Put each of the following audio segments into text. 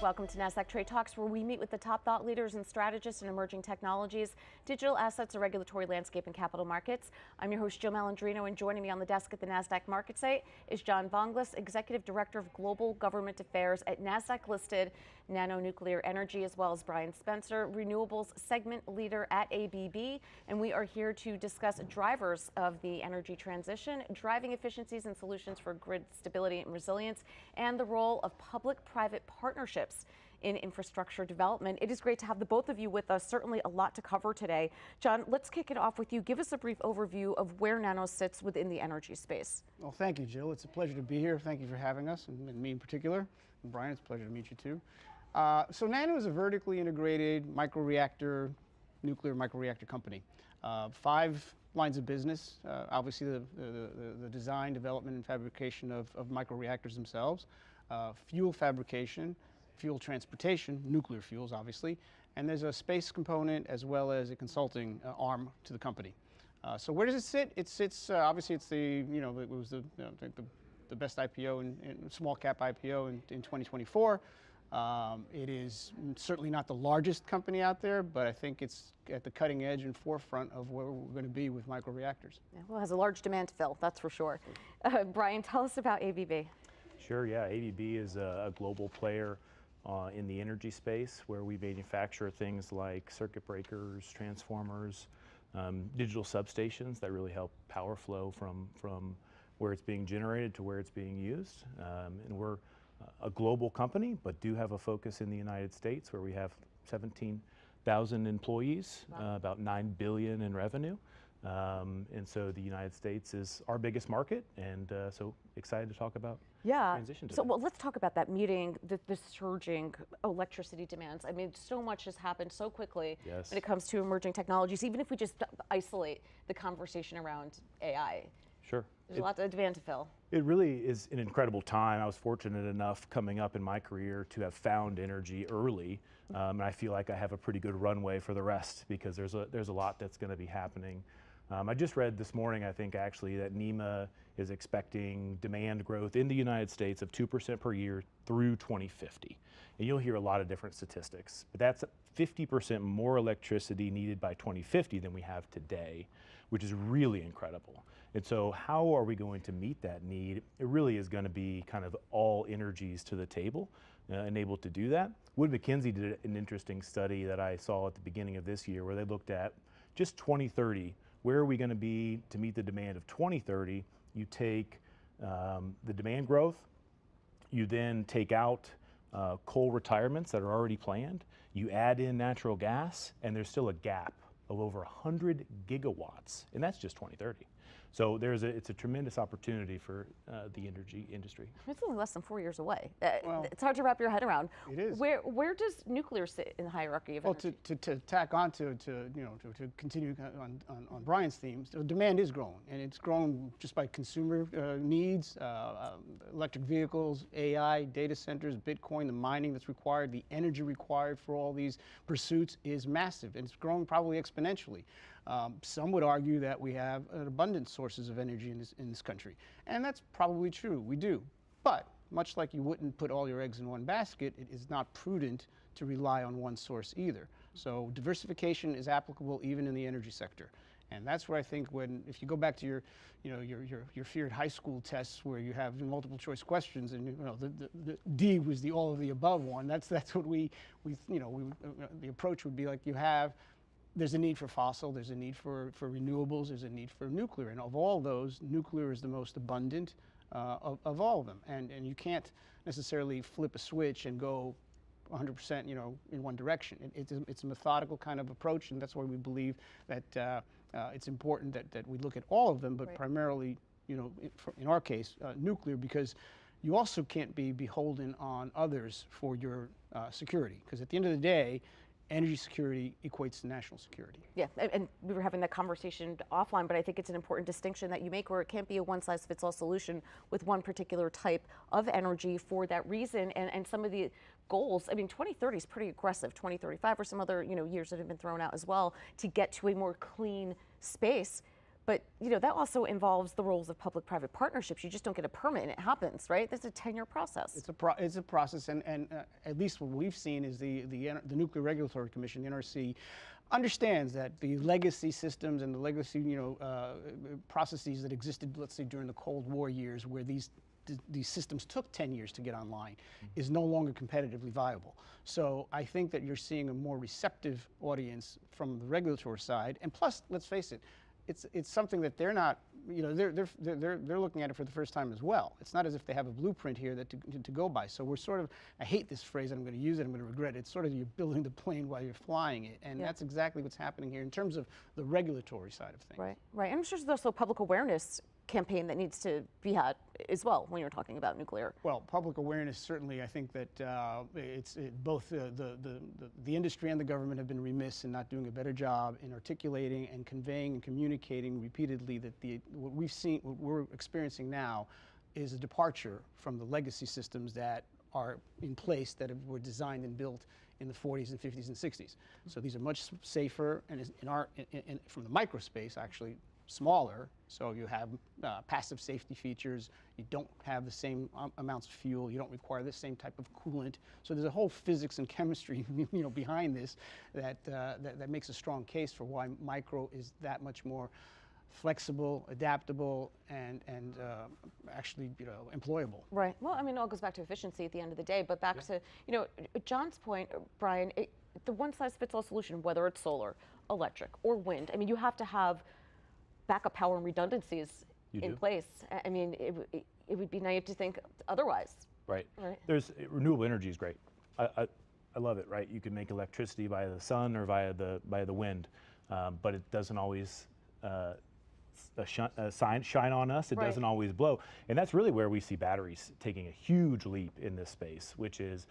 Welcome to Nasdaq Trade Talks, where we meet with the top thought leaders and strategists in emerging technologies, digital assets, and regulatory landscape and capital markets. I'm your host, Jill Malandrino, and joining me on the desk at the Nasdaq market site is John Vonglis, Executive Director of Global Government Affairs at Nasdaq-listed Nano Nuclear Energy, as well as Brian Spencer, Renewables Segment Leader at ABB. And we are here to discuss drivers of the energy transition, driving efficiencies and solutions for grid stability and resilience, and the role of public-private partnerships in infrastructure development. It is great to have the both of you with us. Certainly a lot to cover today. John, let's kick it off with you. Give us a brief overview of where Nano sits within the energy space. Well, thank you, Jill. It's a pleasure to be here. Thank you for having us, and me in particular. And Brian, it's a pleasure to meet you too. So Nano is a vertically integrated microreactor, nuclear microreactor company. 5 lines of business. Obviously the design, development, and fabrication of microreactors themselves. Fuel fabrication, fuel transportation, nuclear fuels obviously, and there's a space component as well as a consulting arm to the company. So where does it sit? It sits, obviously it's the, it was the best IPO in small cap IPO in 2024. It is certainly not the largest company out there, but I think it's at the cutting edge and forefront of where we're going to be with microreactors. Yeah, well, it has a large demand to fill, that's for sure. Brian, tell us about ABB. Sure, yeah, ABB is a global player in the energy space, where we manufacture things like circuit breakers, transformers, digital substations that really help power flow from where it's being generated to where it's being used. And we're a global company, but do have a focus in the United States, where we have 17,000 employees, wow. About $9 billion in revenue. And so the United States is our biggest market, and so excited to talk about transition today. So well, let's talk about that, meeting the surging electricity demands. I mean, so much has happened so quickly when it comes to emerging technologies, even if we just isolate the conversation around AI. Sure. There's a lot of demand to fill. It really is an incredible time. I was fortunate enough coming up in my career to have found energy early, and I feel like I have a pretty good runway for the rest, because there's a lot that's going to be happening. I just read this morning, I think actually, that NEMA is expecting demand growth in the United States of 2% per year through 2050. And you'll hear a lot of different statistics, but that's 50% more electricity needed by 2050 than we have today, which is really incredible. And so how are we going to meet that need? It really is going to be kind of all energies to the table and able to do that. Wood Mackenzie did an interesting study that I saw at the beginning of this year, where they looked at just 2030. Where are we going to be to meet the demand of 2030? You take the demand growth, you then take out coal retirements that are already planned, you add in natural gas, and there's still a gap of over 100 gigawatts, and that's just 2030. So it's a tremendous opportunity for the energy industry. It's only less than 4 years away. Well, it's hard to wrap your head around. It is. Where does nuclear sit in the hierarchy of energy? Well, to tack on to continue on Brian's themes, the demand is growing, and it's grown just by consumer needs, electric vehicles, AI, data centers, Bitcoin, the mining that's required, the energy required for all these pursuits is massive, and it's growing probably exponentially. Some would argue that we have an abundant sources of energy in this country, and that's probably true, we do. But much like you wouldn't put all your eggs in one basket, it is not prudent to rely on one source either. So diversification is applicable even in the energy sector. And that's where I think if you go back to your feared high school tests, where you have multiple choice questions, and the D was the all of the above one. That's what the approach would be like. There's a need for fossil, there's a need for renewables, there's a need for nuclear, and of all those, nuclear is the most abundant of all of them. And you can't necessarily flip a switch and go 100% in one direction. It's a methodical kind of approach, and that's why we believe that it's important that we look at all of them, but primarily, in our case, nuclear, because you also can't be beholden on others for your security, because at the end of the day, energy security equates to national security. Yeah, and we were having that conversation offline, but I think it's an important distinction that you make, where it can't be a one-size-fits-all solution with one particular type of energy for that reason. And some of the goals, I mean, 2030 is pretty aggressive. 2035 or some other years that have been thrown out as well, to get to a more clean space. But that also involves the roles of public-private partnerships. You just don't get a permit and it happens, right? That's a 10-year process. It's a process, and at least what we've seen is the Nuclear Regulatory Commission, the NRC, understands that the legacy systems and the legacy processes that existed, let's say during the Cold War years, where these systems took 10 years to get online, is no longer competitively viable. So I think that you're seeing a more receptive audience from the regulatory side, and plus, let's face it, it's something that they're not, they're looking at it for the first time as well. It's not as if they have a blueprint here that to go by. So we're sort of, I hate this phrase, and I'm going to use it, I'm going to regret it. It's sort of you're building the plane while you're flying it, and that's exactly what's happening here in terms of the regulatory side of things. Right. I'm sure there's also a public awareness campaign that needs to be had as well when you're talking about nuclear. Well, public awareness, certainly. I think that both the industry and the government have been remiss in not doing a better job in articulating and conveying and communicating repeatedly that what we're experiencing now is a departure from the legacy systems that are in place, that were designed and built in the 40s and 50s and 60s. So these are much safer, and from the microspace, actually, smaller, so you have passive safety features, you don't have the same amounts of fuel, you don't require the same type of coolant. So there's a whole physics and chemistry behind this that makes a strong case for why micro is that much more flexible, adaptable, and actually employable. Right. Well, I mean, it all goes back to efficiency at the end of the day, but back to John's point, Brian, the one-size-fits-all solution, whether it's solar, electric, or wind, I mean, you have to have backup power and redundancies in place. I mean, it would be naive to think otherwise. Right. There's renewable energy is great. I love it. Right. You can make electricity via the sun or via the wind, but it doesn't always shine on us. It doesn't always blow, and that's really where we see batteries taking a huge leap in this space, which is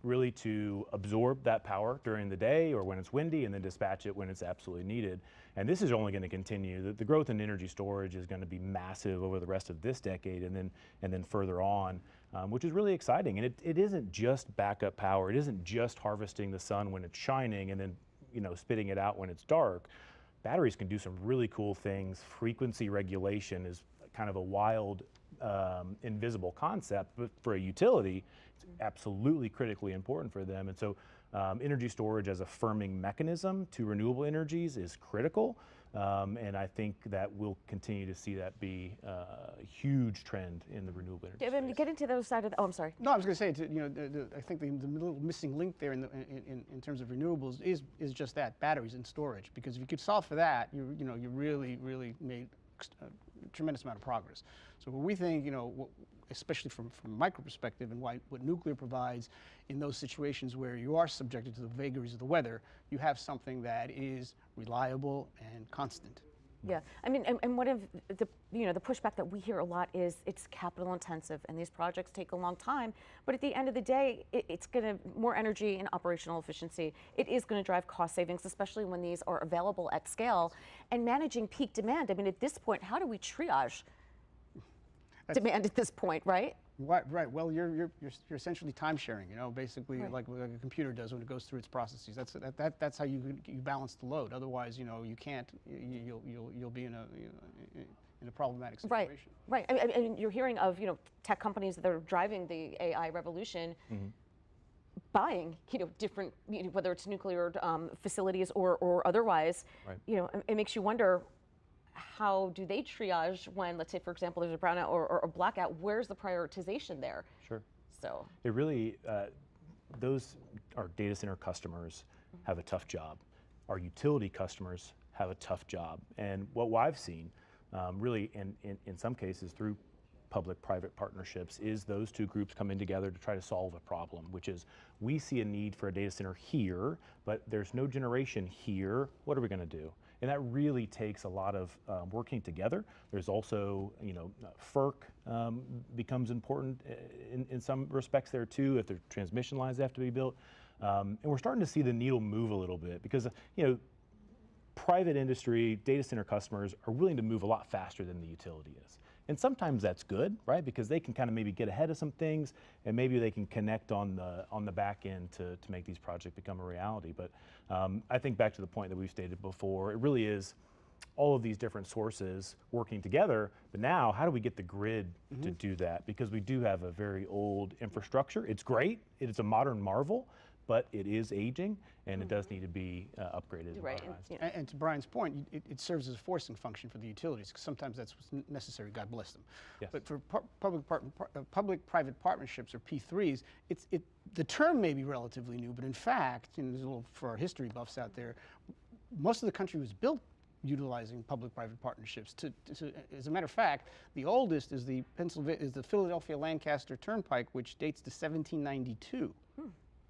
really to absorb that power during the day or when it's windy, and then dispatch it when it's absolutely needed. And this is only going to continue. The growth in energy storage is going to be massive over the rest of this decade, and then further on, which is really exciting. And it isn't just backup power. It isn't just harvesting the sun when it's shining and then spitting it out when it's dark. Batteries can do some really cool things. Frequency regulation is kind of a wild, invisible concept, but for a utility, it's absolutely critically important for them. And so energy storage as a firming mechanism to renewable energies is critical. And I think that we'll continue to see that be a huge trend in the renewable energy space. I mean, get into the other side of the, I'm sorry. No, I was going to say, I think the little missing link there in terms of renewables is just that, batteries and storage. Because if you could solve for that, you really made a tremendous amount of progress. So what we think, especially from a micro perspective, and what nuclear provides in those situations where you are subjected to the vagaries of the weather, you have something that is reliable and constant. Yeah, I mean, and one of the the pushback that we hear a lot is it's capital intensive, and these projects take a long time. But at the end of the day, it's going to more energy and operational efficiency. It is going to drive cost savings, especially when these are available at scale. And managing peak demand. I mean, at this point, how do we triage demand at this point, right? Right. Well, you're essentially time sharing. Basically like a computer does when it goes through its processes. That's how you balance the load. Otherwise, you can't. You'll be in a problematic situation. Right. I mean, you're hearing of tech companies that are driving the AI revolution. Buying different whether it's nuclear facilities or otherwise. It makes you wonder, how do they triage when, let's say, for example, there's a brownout or a blackout? Where's the prioritization there? Sure. So it really, those our data center customers have a tough job. Our utility customers have a tough job. And what I've seen, really, in some cases through public-private partnerships, is those two groups coming together to try to solve a problem, which is we see a need for a data center here, but there's no generation here. What are we going to do? And that really takes a lot of working together. There's also, FERC becomes important in some respects there too, if there's transmission lines that have to be built. And we're starting to see the needle move a little bit because, private industry, data center customers are willing to move a lot faster than the utility is. And sometimes that's good, right? Because they can kind of maybe get ahead of some things, and maybe they can connect on the back end to make these projects become a reality. But I think back to the point that we've stated before, it really is all of these different sources working together, but now how do we get the grid to do that? Because we do have a very old infrastructure. It's great, it's a modern marvel, but it is aging and it does need to be upgraded and modernized. And to Brian's point, it serves as a forcing function for the utilities, because sometimes that's what's necessary, God bless them. Yes. But for public-private partnerships, or P3s, the term may be relatively new, but in fact, and there's a little, for our history buffs out there, most of the country was built utilizing public-private partnerships. As a matter of fact, the oldest is the Philadelphia-Lancaster Turnpike, which dates to 1792.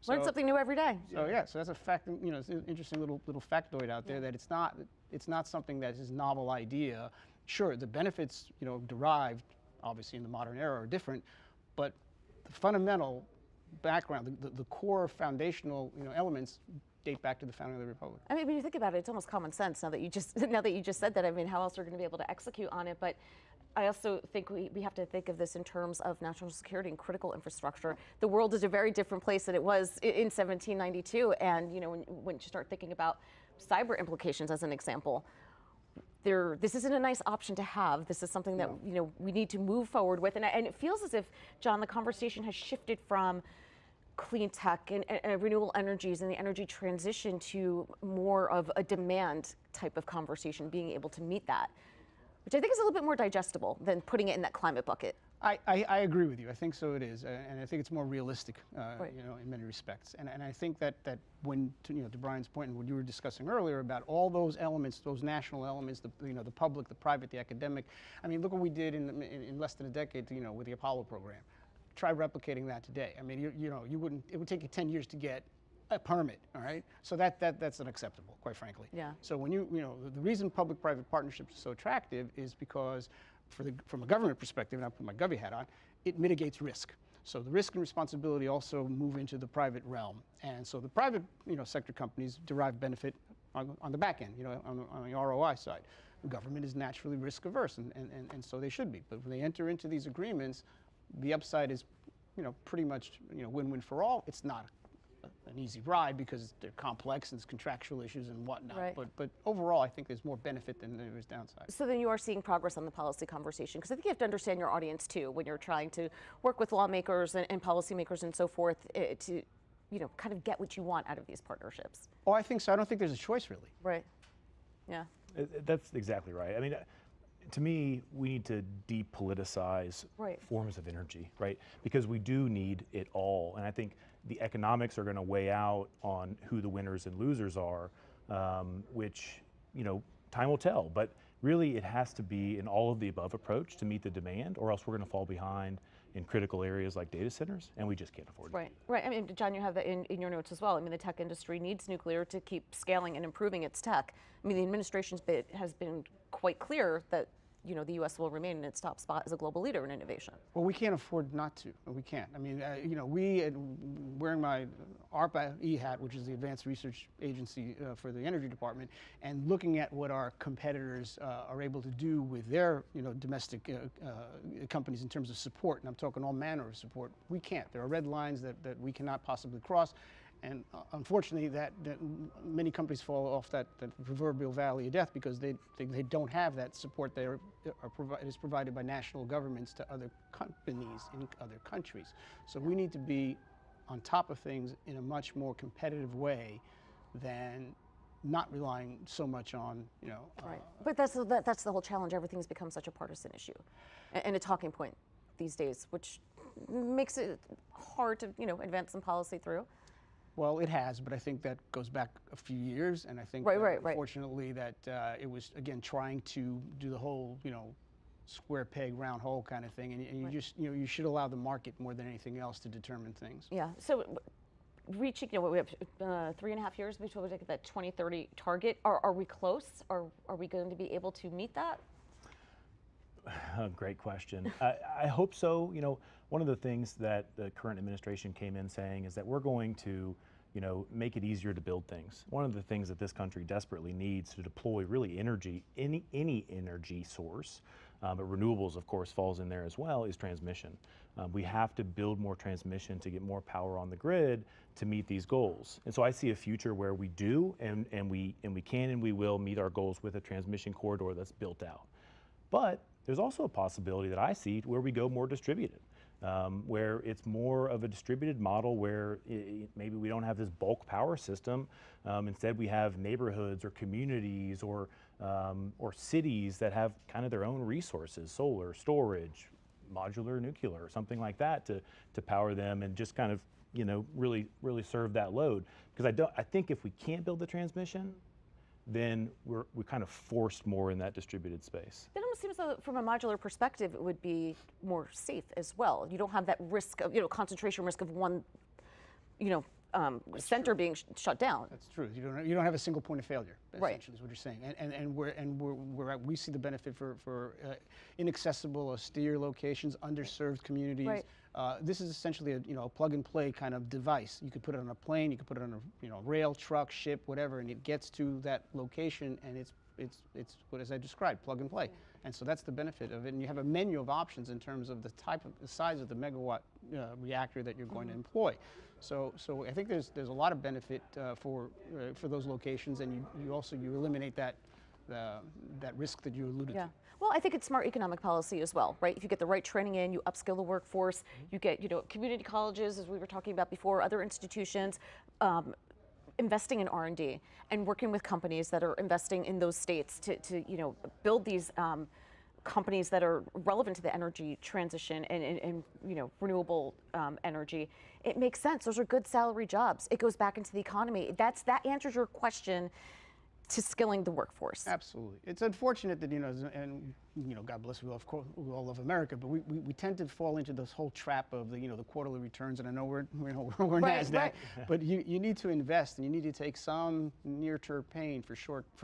Learn something new every day. So yeah, so that's a fact. It's an interesting little factoid out there that it's not something that is a novel idea. Sure, the benefits derived, obviously in the modern era, are different, but the fundamental background, the core foundational elements date back to the founding of the republic. I mean, when you think about it, it's almost common sense now that you just said that. I mean, how else are we going to be able to execute on it? But I also think we have to think of this in terms of national security and critical infrastructure. The world is a very different place than it was in 1792, and when you start thinking about cyber implications as an example, this isn't a nice option to have. This is something that we need to move forward with, and it feels as if, John, the conversation has shifted from clean tech and renewable energies and the energy transition to more of a demand type of conversation, being able to meet that, which I think is a little bit more digestible than putting it in that climate bucket. I agree with you. I think so it is, and I think it's more realistic, in many respects. And I think that when to Brian's point, and what you were discussing earlier about all those elements, those national elements, the public, the private, the academic. I mean, look what we did in less than a decade, with the Apollo program. Try replicating that today. I mean, you wouldn't. It would take you 10 years to get a permit. All right, so that's unacceptable, quite frankly. Yeah. So when the reason public-private partnerships are so attractive is because, from a government perspective, and I put my Govy hat on, it mitigates risk. So the risk and responsibility also move into the private realm, and so the private sector companies derive benefit on the back end, on the ROI side. The government is naturally risk averse, and so they should be. But when they enter into these agreements, the upside is, pretty much, win-win for all. It's not an easy ride because they're complex and there's contractual issues and whatnot. Right. But overall, I think there's more benefit than there is downside. So then you are seeing progress on the policy conversation, because I think you have to understand your audience too when you're trying to work with lawmakers and policymakers and so forth to, kind of get what you want out of these partnerships. Oh, I think so. I don't think there's a choice, really. Right. Yeah. That's exactly right. I mean, to me, we need to depoliticize forms of energy, right? Because we do need it all. And I think the economics are going to weigh out on who the winners and losers are, which, time will tell. But really, it has to be an all of the above approach to meet the demand, or else we're going to fall behind in critical areas like data centers, and we just can't afford it. Right. I mean, John, you have that in your notes as well. I mean, the tech industry needs nuclear to keep scaling and improving its tech. I mean, the administration's bit has been quite clear that the U.S. will remain in its top spot as a global leader in innovation. Well, we can't afford not to. We can't. I mean, wearing my ARPA hat, which is the Advanced Research Agency for the Energy Department, and looking at what our competitors are able to do with their, domestic companies in terms of support, and I'm talking all manner of support, we can't. There are red lines that we cannot possibly cross. And unfortunately, that many companies fall off that proverbial valley of death because they don't have that support that is provided by national governments to other companies in other countries. So we need to be on top of things in a much more competitive way than not relying so much on, Right. But that's the whole challenge. Everything's become such a partisan issue and a talking point these days, which makes it hard to, advance some policy through. Well, it has, but I think that goes back a few years, and I think unfortunately that it was, again, trying to do the whole, square peg, round hole kind of thing, and you just, you should allow the market more than anything else to determine things. Yeah. So reaching, we have 3.5 years before we get that 2030 target. Are we close? Are we going to be able to meet that? Great question. I hope so. One of the things that the current administration came in saying is that we're going to, make it easier to build things. One of the things that this country desperately needs to deploy really energy, any energy source, but renewables, of course, falls in there as well, is transmission. We have to build more transmission to get more power on the grid to meet these goals. And so I see a future where we do, and we can and we will meet our goals with a transmission corridor that's built out. But there's also a possibility that I see where we go more distributed, where it's more of a distributed model where maybe we don't have this bulk power system. Instead, we have neighborhoods or communities or cities that have kind of their own resources, solar, storage, modular nuclear, or something like that to power them and just kind of, really serve that load. Because I think if we can't build the transmission, then we're kind of forced more in that distributed space. It almost seems though, from a modular perspective, it would be more safe as well. You don't have that risk of, concentration risk of one, center being shut down. That's true. You don't have a single point of failure. Right. Essentially, is what you're saying. And we see the benefit for inaccessible, austere locations, underserved communities. Right. This is essentially a plug and play kind of device. You could put it on a plane, you could put it on a rail, truck, ship, whatever, and it gets to that location, and it's what, as I described, plug and play. Yeah. And so that's the benefit of it. And you have a menu of options in terms of the size of the megawatt reactor that you're going to employ. So I think there's a lot of benefit for those locations, and you eliminate that risk that you alluded to. Well, I think it's smart economic policy as well, right? If you get the right training in, you upskill the workforce, you get community colleges, as we were talking about before, other institutions, investing in R&D and working with companies that are investing in those states to build these companies that are relevant to the energy transition and renewable energy. It makes sense. Those are good salary jobs. It goes back into the economy. That answers your question to skilling the workforce. Absolutely. It's unfortunate that, God bless, we all love America, but we tend to fall into this whole trap of the quarterly returns, and I know we're right, Nasdaq, right. But you need to invest, and you need to take some near-term pain for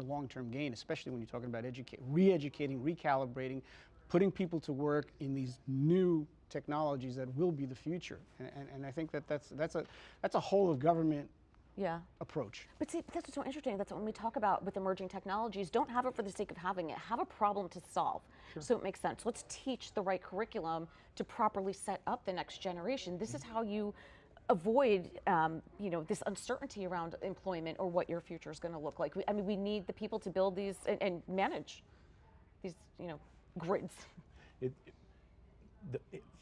long-term gain, especially when you're talking about re-educating, recalibrating, putting people to work in these new technologies that will be the future. And I think that's a whole of government approach. But see, that's what's so interesting. That's when we talk about with emerging technologies, don't have it for the sake of having it. Have a problem to solve. Sure. So it makes sense. Let's teach the right curriculum to properly set up the next generation. This is how you avoid, this uncertainty around employment or what your future is going to look like. We need the people to build these and manage these, grids.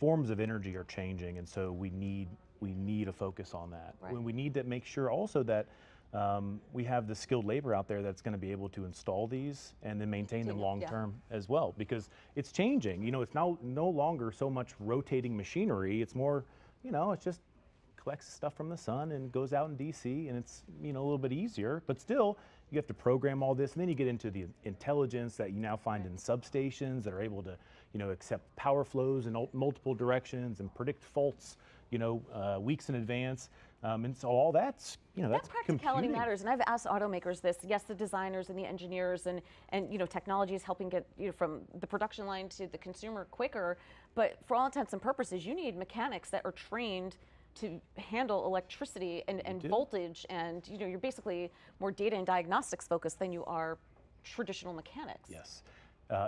Forms of energy are changing, and so we need a focus on that. Right. We need to make sure also that we have the skilled labor out there that's going to be able to install these and then maintain them long term as well, because it's changing. It's now no longer so much rotating machinery. It's more, it's just collects stuff from the sun and goes out in DC, and it's a little bit easier, but still you have to program all this, and then you get into the intelligence that you now find in substations that are able to accept power flows in multiple directions and predict faults weeks in advance, and so all that's that's practicality computing. matters. And I've asked automakers this. Yes, the designers and the engineers and technology is helping get from the production line to the consumer quicker. But for all intents and purposes, you need mechanics that are trained to handle electricity and voltage, and you're basically more data and diagnostics focused than you are traditional mechanics. Yes.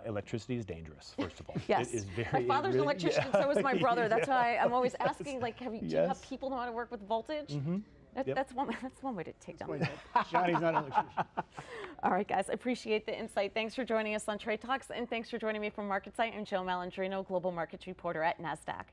Electricity is dangerous, first of all. Yes. It is very, my father's an electrician, so is my brother. That's why I'm always asking, do you have people know how to work with voltage? Mm-hmm. That's one way to take down the grid. Johnny's not an electrician. All right, guys, I appreciate the insight. Thanks for joining us on Trade Talks, and thanks for joining me from MarketSite. I'm Jill Malandrino, Global Markets Reporter at Nasdaq.